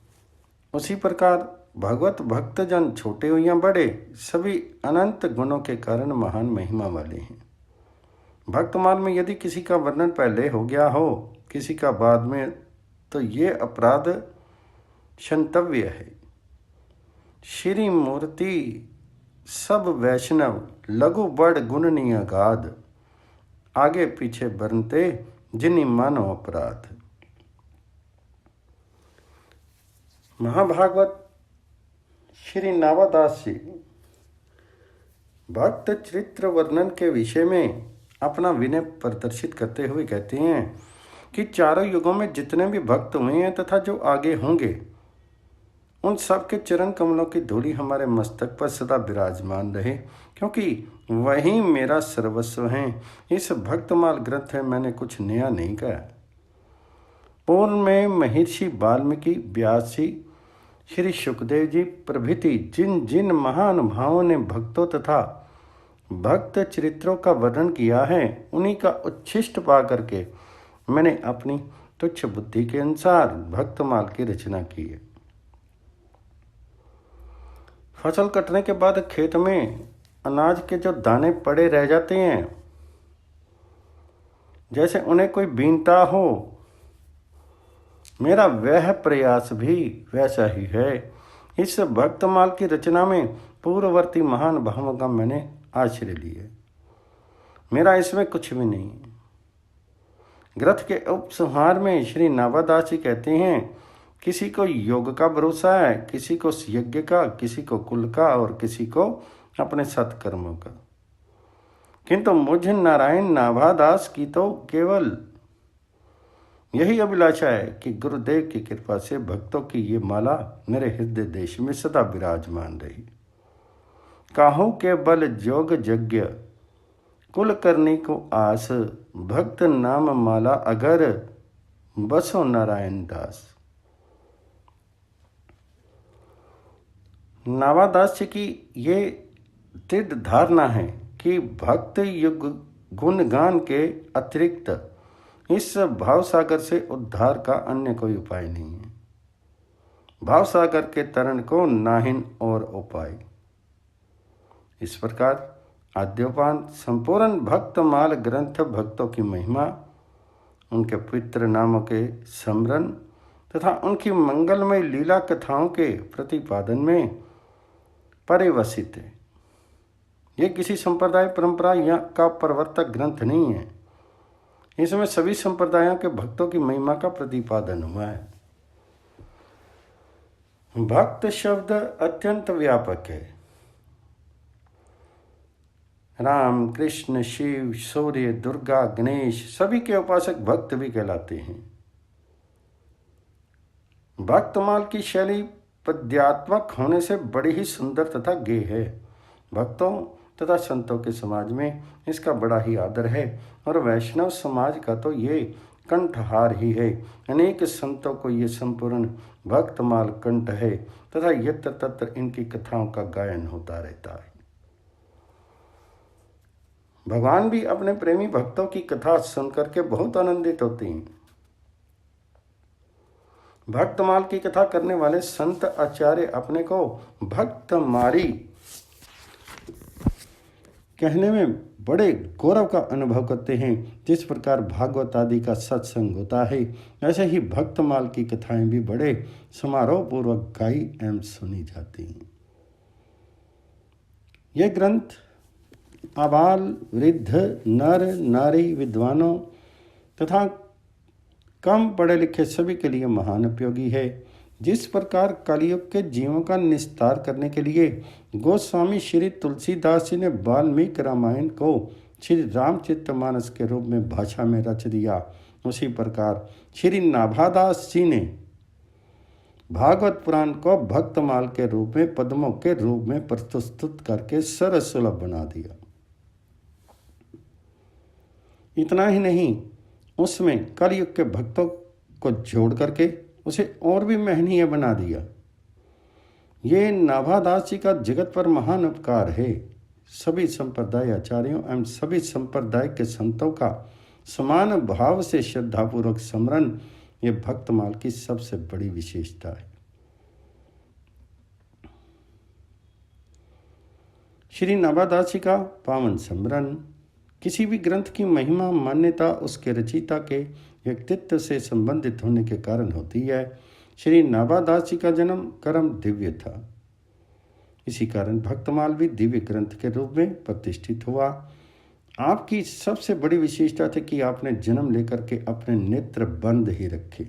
उसी प्रकार भगवत भक्तजन छोटे हो या बड़े, सभी अनंत गुणों के कारण महान महिमा वाले हैं। भक्तमाल में यदि किसी का वर्णन पहले हो गया हो, किसी का बाद में, तो ये अपराध क्षंतव्य है। श्री मूर्ति सब वैष्णव लघु बड़ गुणनीय गाध, आगे पीछे बनते जिन्हीं मानो अपराध। महाभागवत श्री नावादास जी भक्त चरित्र वर्णन के विषय में अपना विनय प्रदर्शित करते हुए कहते हैं कि चारों युगों में जितने भी भक्त हुए हैं तथा जो आगे होंगे, उन सब के चरण कमलों की धूली हमारे मस्तक पर सदा विराजमान रहे, क्योंकि वही मेरा सर्वस्व है। इस भक्तमाल ग्रंथ में मैंने कुछ नया नहीं कहा। पूर्व में महर्षि वाल्मीकि, व्यास जी, श्री सुखदेव जी प्रभृति जिन जिन महानुभावों ने भक्तों तथा भक्त चरित्रों का वर्णन किया है, उन्हीं का उच्छिष्ट पा करके मैंने अपनी तुच्छ बुद्धि के अनुसार भक्तमाल की रचना की है। फसल कटने के बाद खेत में अनाज के जो दाने पड़े रह जाते हैं, जैसे उन्हें कोई बीनता हो, मेरा वह प्रयास भी वैसा ही है। इस भक्तमाल की रचना में पूर्ववर्ती महान भावों का मैंने आश्रय लिए, मेरा इसमें कुछ भी नहीं। ग्रंथ के उपसंहार में श्री नावादास जी कहते हैं, किसी को योग का भरोसा है, किसी को यज्ञ का, किसी को कुल का और किसी को अपने सत्कर्मों का, किंतु मुझ नारायण नाभादास की तो केवल यही अभिलाषा है कि गुरुदेव की कृपा से भक्तों की ये माला मेरे हृदय देश में सदा विराजमान रही। काहू के बल जोग यज्ञ कुल करने को आस, भक्त नाम माला अगर बसो नारायण दास। नावादास जी की ये दृढ़ धारणा है कि भक्त युग गुणगान के अतिरिक्त इस भाव सागर से उद्धार का अन्य कोई उपाय नहीं है। भाव सागर के तरण को नाहिन और उपाय। इस प्रकार आद्योपांत संपूर्ण भक्तमाल ग्रंथ भक्तों की महिमा, उनके पवित्र नामों के स्मरण तथा उनकी मंगलमय लीला कथाओं के प्रतिपादन में परिवसित है। ये किसी संप्रदाय परंपरा या का प्रवर्तक ग्रंथ नहीं है। इसमें सभी संप्रदायों के भक्तों की महिमा का प्रतिपादन हुआ है। भक्त शब्द अत्यंत व्यापक है। राम, कृष्ण, शिव, सूर्य, दुर्गा, गणेश सभी के उपासक भक्त भी कहलाते हैं। भक्तमाल की शैली पद्यात्मक होने से बड़ी ही सुंदर तथा गेय है। भक्तों तथा संतों के समाज में इसका बड़ा ही आदर है और वैष्णव समाज का तो ये कंठहार ही है। अनेक संतों को ये संपूर्ण भक्तमाल कंठ है तथा यत्र तत्र इनकी कथाओं का गायन होता रहता है। भगवान भी अपने प्रेमी भक्तों की कथा सुनकर के बहुत आनंदित होते हैं। भक्तमाल की कथा करने वाले संत आचार्य अपने को भक्तमारी कहने में बड़े गौरव का अनुभव करते हैं। जिस प्रकार भागवत आदि का सत्संग होता है, ऐसे ही भक्तमाल की कथाएं भी बड़े समारोह पूर्वक गाई एवं सुनी जाती हैं। यह ग्रंथ आबाल, वृद्ध, नर नारी, विद्वानों तथा कम पढ़े लिखे सभी के लिए महान उपयोगी है। जिस प्रकार कलयुग के जीवों का निस्तार करने के लिए गोस्वामी श्री तुलसीदास जी ने वाल्मीकि रामायण को श्री रामचरितमानस के रूप में भाषा में रच दिया, उसी प्रकार श्री नाभादास जी ने भागवत पुराण को भक्तमाल के रूप में, पद्मों के रूप में प्रस्तुत करके सरसुलभ बना दिया। इतना ही नहीं, उसमें कलयुग के भक्तों को जोड़ करके उसे और भी महनीय बना दिया। ये नाभादास जी का जगत पर महान उपकार है। सभी संप्रदाय आचार्यों एवं सभी संप्रदाय के संतों का समान भाव से श्रद्धापूर्वक स्मरण ये भक्तमाल की सबसे बड़ी विशेषता है। श्री नाभादास जी का पावन स्मरण किसी भी ग्रंथ की महिमा, मान्यता उसके रचयिता के व्यक्तित्व से संबंधित होने के कारण होती है। श्री नाभादास जी का जन्म कर्म दिव्य था। इसी कारण भक्तमाल भी दिव्य ग्रंथ के रूप में प्रतिष्ठित हुआ। आपकी सबसे बड़ी विशेषता थी कि आपने जन्म लेकर के अपने नेत्र बंद ही रखे,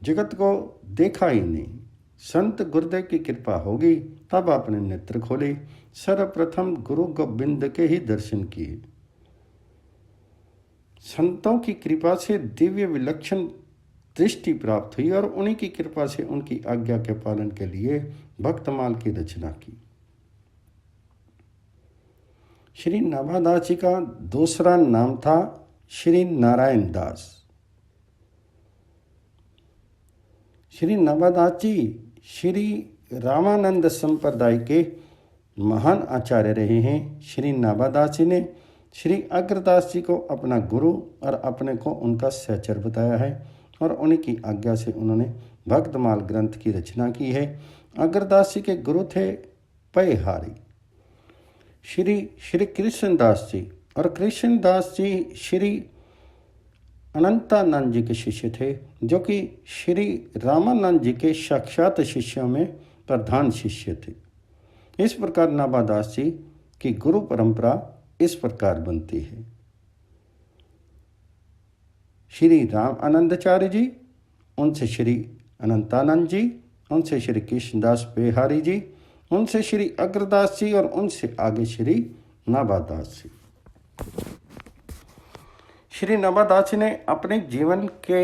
जगत को देखा ही नहीं। संत गुरुदेव की कृपा होगी तब आपने नेत्र खोले, सर्वप्रथम गुरु गोविंद के ही दर्शन किए। संतों की कृपा से दिव्य विलक्षण दृष्टि प्राप्त हुई और उन्हीं की कृपा से उनकी आज्ञा के पालन के लिए भक्तमाल की रचना की। श्री नाभादास जी का दूसरा नाम था श्री नारायण दास। श्री नाभादास जी श्री रामानंद संप्रदाय के महान आचार्य रहे हैं। श्री नाभादास जी ने श्री अग्रदास जी को अपना गुरु और अपने को उनका सहचर बताया है और उन्हीं की आज्ञा से उन्होंने भक्तमाल ग्रंथ की रचना की है। अग्रदास जी के गुरु थे पयहारी श्री कृष्णदास जी, और कृष्णदास जी श्री अनंतानंद जी के शिष्य थे, जो कि श्री रामानंद जी के साक्षात शिष्यों में प्रधान शिष्य थे। इस प्रकार नाभादास जी की गुरु परंपरा इस प्रकार बनती है। श्री राम आनंदाचार्य जी, उनसे श्री अनंतानंद जी, उनसे श्री कृष्णदास पेहारी जी, उनसे श्री अग्रदास जी और उनसे आगे श्री नाभादास जी। श्री नाभादास जी ने अपने जीवन के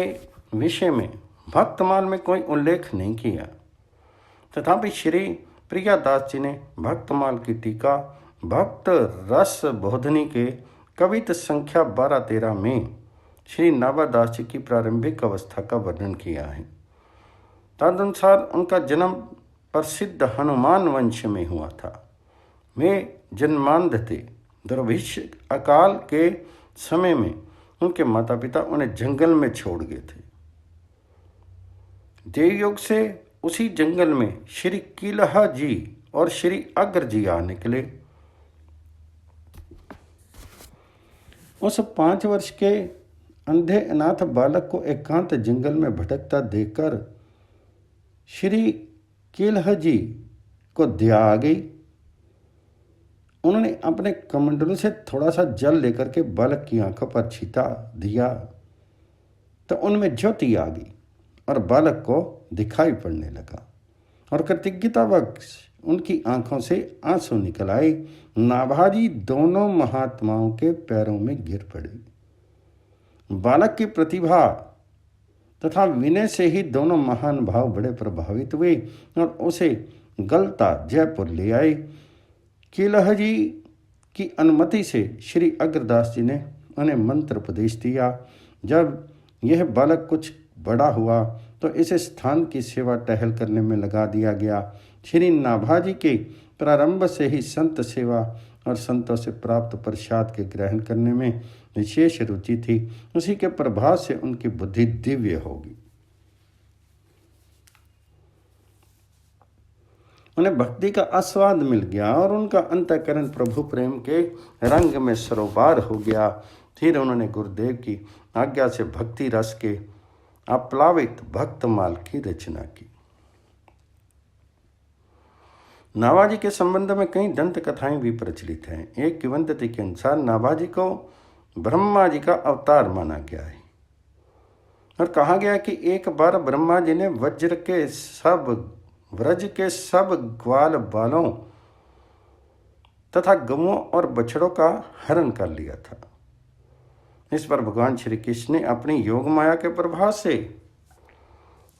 विषय में भक्तमाल में कोई उल्लेख नहीं किया, तथापि श्री प्रियादास जी ने भक्तमाल की टीका भक्त रस बोधनी के कवित संख्या 12-13 में श्री नाभादास जी की प्रारंभिक अवस्था का वर्णन किया है। तदनुसार उनका जन्म प्रसिद्ध हनुमान वंश में हुआ था। वे जन्मांध थे। दुर्भिक्ष अकाल के समय में उनके माता पिता उन्हें जंगल में छोड़ गए थे। देवयोग से उसी जंगल में श्री किलहा जी और श्री अग्र जी आ निकले। उस 5 वर्ष के अंधे अनाथ बालक को एकांत जंगल में भटकता देखकर श्री किलहा जी को दया आ गई। उन्होंने अपने कमंडलों से थोड़ा सा जल लेकर के बालक की आंखों पर छींटा दिया तो उनमें ज्योति आ गई और बालक को दिखाई पड़ने लगा, और कृतज्ञतावश उनकी आंखों से आंसू निकल आए। नाभाजी दोनों महात्माओं के पैरों में गिर पड़े। बालक की प्रतिभा तथा विनय से ही दोनों महान भाव बड़े प्रभावित हुए और उसे गलता जयपुर ले आए। किलहा जी की अनुमति से श्री अग्रदास जी ने उन्हें मंत्र उपदेश दिया। जब यह बालक कुछ बड़ा हुआ तो इस स्थान की सेवा टहल करने में लगा दिया गया। श्री नाभाजी के प्रारंभ से ही संत सेवा और संतों से प्राप्त प्रसाद के ग्रहण करने में विशेष रुचि थी। उसी के प्रभाव से उनकी बुद्धि दिव्य होगी। उन्हें भक्ति का आस्वाद मिल गया और उनका अंतःकरण प्रभु प्रेम के रंग में सरोबार हो गया। फिर उन्होंने गुरुदेव की आज्ञा से भक्ति रस के अप्लावित भक्तमाल की रचना की। नाभाजी के संबंध में कई दंत कथाएं भी प्रचलित हैं। एक किंवदंती के अनुसार नाभाजी को ब्रह्मा जी का अवतार माना गया है और कहा गया कि एक बार ब्रह्मा जी ने व्रज के सब ग्वाल बालों तथा गौओं और बछड़ों का हरण कर लिया था। इस पर भगवान श्री कृष्ण ने अपनी योग माया के प्रभाव से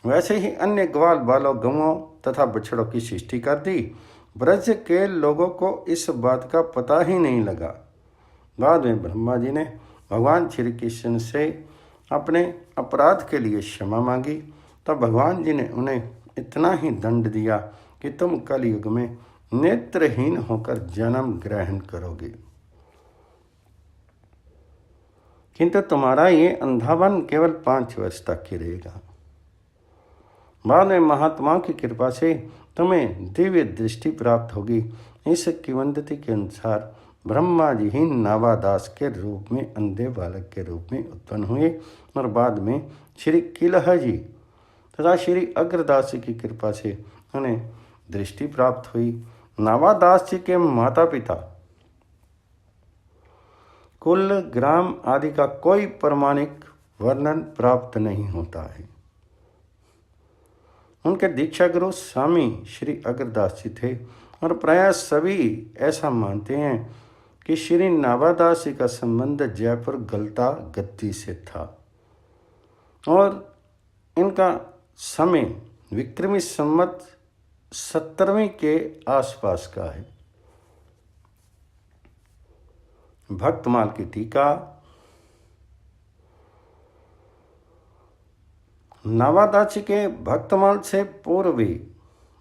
वैसे ही अन्य ग्वाल बालों गौओं तथा बछड़ों की सृष्टि कर दी। ब्रज के लोगों को इस बात का पता ही नहीं लगा। बाद में ब्रह्मा जी ने भगवान श्री कृष्ण से अपने अपराध के लिए क्षमा मांगी। तब भगवान जी ने उन्हें इतना ही दंड दिया कि तुम कलयुग में नेत्रहीन होकर जन्म ग्रहण करोगे, किंतु तुम्हारा ये अंधापन केवल 5 वर्ष तक ही रहेगा। बाद में महात्माओं की कृपा से तुम्हें दिव्य दृष्टि प्राप्त होगी। इस किंवदंती के अनुसार ब्रह्मा जी ही नाभादास के रूप में अंधे बालक के रूप में उत्पन्न हुए और बाद में श्री किलहा जी तथा श्री अग्रदास की कृपा से उन्हें दृष्टि प्राप्त हुई। नावादास जी के माता पिता, कुल, ग्राम आदि का कोई प्रमाणिक वर्णन प्राप्त नहीं होता है। उनके दीक्षा गुरु स्वामी श्री अग्रदास जी थे और प्रायः सभी ऐसा मानते हैं कि श्री नावादास जी का संबंध जयपुर गलता गद्दी से था और इनका समय विक्रमी संवत 17वीं के आसपास का है। भक्तमाल की टीका। नावादास जी के भक्तमाल से पूर्व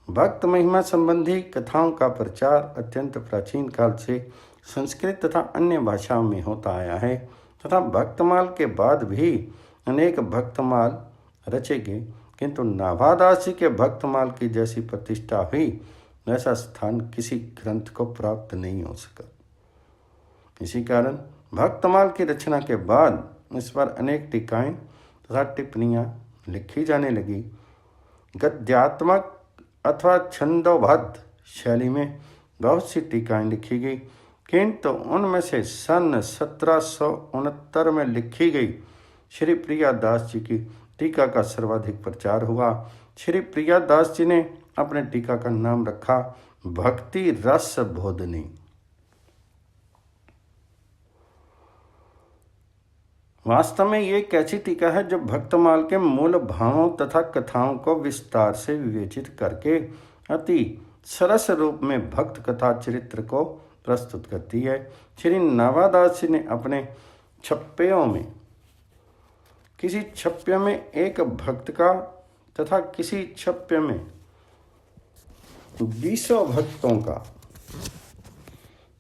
भक्त महिमा संबंधी कथाओं का प्रचार अत्यंत प्राचीन काल से संस्कृत तथा अन्य भाषाओं में होता आया है तथा भक्तमाल के बाद भी अनेक भक्तमाल रचे गए, किंतु नावादास जी के भक्तमाल की जैसी प्रतिष्ठा हुई वैसा स्थान किसी ग्रंथ को प्राप्त नहीं हो सका। इसी कारण भक्तमाल की रचना के बाद इस पर अनेक टीकाएं तथा टिप्पणियां लिखी जाने लगी। गद्यात्मक अथवा छंदोबद्ध शैली में बहुत सी टीकाएं लिखी गई, किंतु उनमें से सन 1769 में लिखी गई श्री प्रियादास जी की टीका का सर्वाधिक प्रचार हुआ। श्री प्रियादास जी ने अपने टीका का नाम रखा भक्ति रस बोधनी। वास्तव में ये एक ऐसी टीका है जो भक्तमाल के मूल भावों तथा कथाओं को विस्तार से विवेचित करके अति सरस रूप में भक्त कथा चरित्र को प्रस्तुत करती है। श्री नावादास जी ने अपने छप्पयों में किसी छप्पे में एक भक्त का तथा किसी छप्पे में 20 भक्तों का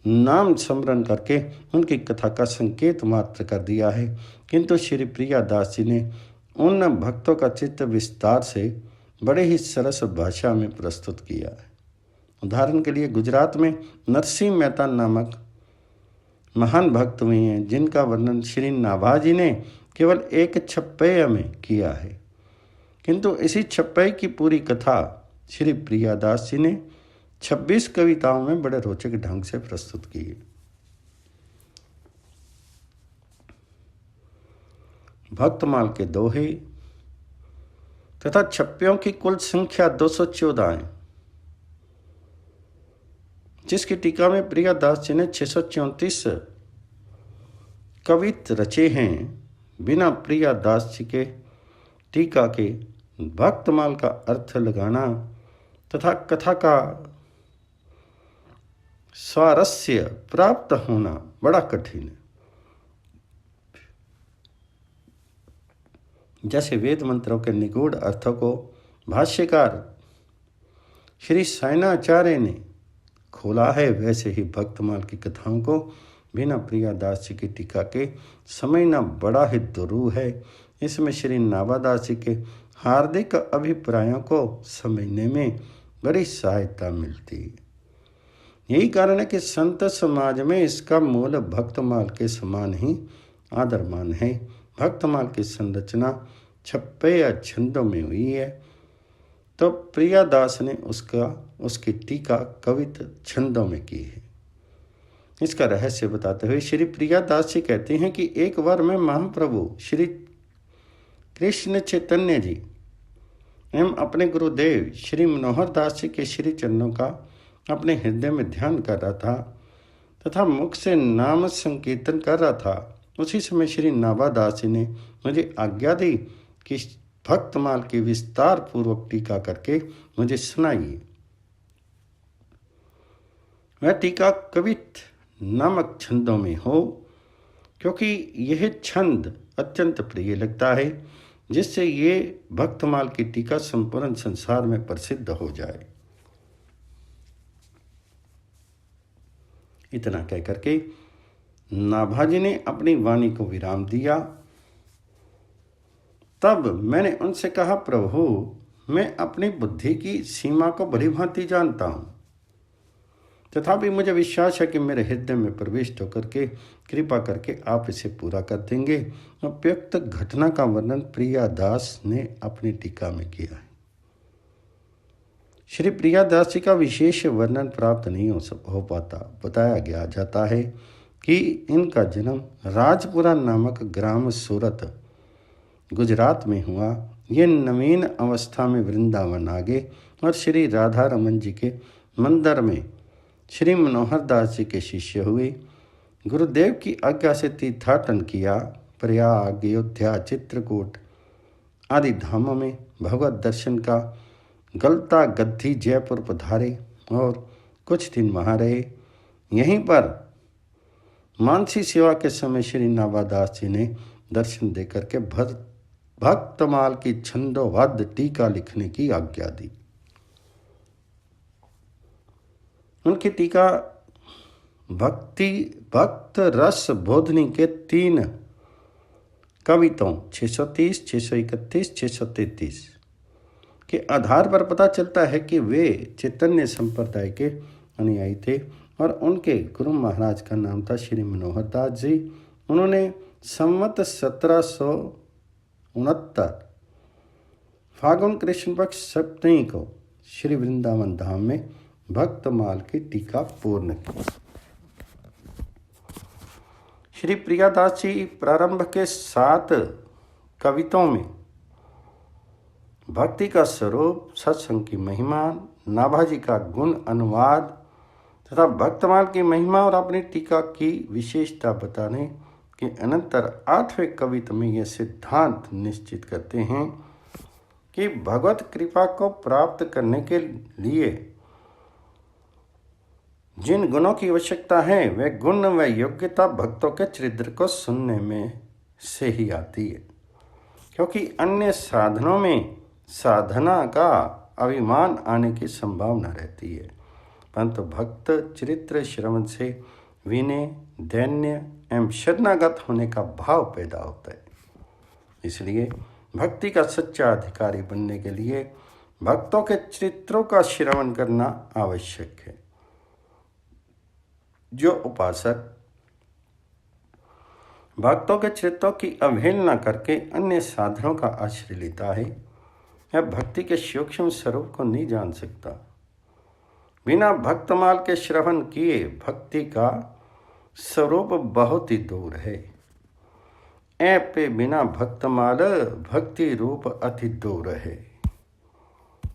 नाम स्मरण करके उनकी कथा का संकेत मात्र कर दिया है, किंतु श्री प्रियादास जी ने उन भक्तों का चित्र विस्तार से बड़े ही सरस भाषा में प्रस्तुत किया है। उदाहरण के लिए गुजरात में नरसिंह मेहता नामक महान भक्त हुए हैं जिनका वर्णन श्री नाभाजी ने केवल एक छप्पय में किया है, किंतु इसी छप्पय की पूरी कथा श्री प्रियादास जी ने 26 कविताओं में बड़े रोचक ढंग से प्रस्तुत की है। भक्तमाल के दोहे तथा छप्पियों की कुल संख्या 214 है, जिसकी टीका में प्रियादास जी ने 634 कवित रचे हैं। बिना प्रियादास जी के टीका के भक्तमाल का अर्थ लगाना तथा कथा का स्वारस्य प्राप्त होना बड़ा कठिन है। जैसे वेद मंत्रों के निगूढ़ अर्थों को भाष्यकार श्री सायणाचार्य ने खोला है, वैसे ही भक्तमाल की कथाओं को बिना प्रियादास जी की टीका के समझना बड़ा ही दुरूह है। इसमें श्री नावादास जी के हार्दिक अभिप्रायों को समझने में बड़ी सहायता मिलती है। यही कारण है कि संत समाज में इसका मूल भक्तमाल के समान ही आदरमान है। भक्तमाल की संरचना छप्पे या छंदों में हुई है, तो प्रियादास ने उसकी टीका कवित छंदों में की है। इसका रहस्य बताते हुए श्री प्रियादास जी कहते हैं कि एक बार मैं महाप्रभु श्री कृष्ण चैतन्य जी एवं अपने गुरुदेव श्री मनोहर दास जी के श्री चरणों का अपने हृदय में ध्यान कर रहा था तथा मुख से नाम संकीर्तन कर रहा था। उसी समय श्री नावादास जी ने मुझे आज्ञा दी कि भक्तमाल की विस्तार पूर्वक टीका करके मुझे सुनाइए। वह टीका कवित नामक छंदों में हो, क्योंकि यह छंद अत्यंत प्रिय लगता है, जिससे ये भक्तमाल की टीका संपूर्ण संसार में प्रसिद्ध हो जाए। इतना कह करके नाभाजी ने अपनी वाणी को विराम दिया। तब मैंने उनसे कहा, प्रभु, मैं अपनी बुद्धि की सीमा को भली भांति जानता हूँ, तथापि मुझे विश्वास है कि मेरे हृदय में प्रविष्ट होकर के कृपा करके आप इसे पूरा कर देंगे। उपयुक्त घटना का वर्णन प्रियादास ने अपनी टीका में किया है। श्री प्रियादास जी का विशेष वर्णन प्राप्त नहीं हो पाता। बताया गया जाता है कि इनका जन्म राजपुरा नामक ग्राम सूरत गुजरात में हुआ। ये नवीन अवस्था में वृंदावन आ गए और श्री राधा रमन जी के मंदिर में श्री मनोहर दास जी के शिष्य हुए। गुरुदेव की आज्ञा से तीर्थाटन किया। प्रयाग, अयोध्या, चित्रकूट आदि धामों में भगवत दर्शन का गलता गद्दी जयपुर पधारे और कुछ दिन वहाँ रहे। यहीं पर मानसी सेवा के समय श्री नाभादास जी ने दर्शन देकर के भक्तमाल की छंदोबद्ध टीका लिखने की आज्ञा दी। उनकी टीका भक्त रस बोधनी के 3 कविताओं 630, 631, 633 के आधार पर पता चलता है कि वे चैतन्य संप्रदाय के अनुयायी थे और उनके गुरु महाराज का नाम था श्री मनोहर दास जी। उन्होंने संवत 1769 फागुन कृष्ण पक्ष सप्तमी को श्री वृंदावन धाम में भक्तमाल की टीका पूर्ण की। श्री प्रियादास जी प्रारंभ के 7 कविताओं में भक्ति का स्वरूप, सत्संग की महिमा, नाभाजी का गुण अनुवाद तथा भक्तमाल की महिमा और अपनी टीका की विशेषता बताने के अनंतर 8वें कविता में यह सिद्धांत निश्चित करते हैं कि भगवत कृपा को प्राप्त करने के लिए जिन गुणों की आवश्यकता है वे गुण व योग्यता भक्तों के चरित्र को सुनने में से ही आती है, क्योंकि अन्य साधनों में साधना का अभिमान आने की संभावना रहती है, परंतु भक्त चरित्र श्रवण से विनय, दैन्य एवं शरणागत होने का भाव पैदा होता है। इसलिए भक्ति का सच्चा अधिकारी बनने के लिए भक्तों के चरित्रों का श्रवण करना आवश्यक है। जो उपासक भक्तों के चरित्रों की अवहेलना करके अन्य साधनों का आश्रय लेता है, यह भक्ति के सूक्ष्म स्वरूप को नहीं जान सकता। बिना भक्तमाल के श्रवण किए भक्ति का स्वरूप बहुत ही दूर है। ऐ पे बिना भक्तमाल भक्ति रूप अति दूर है।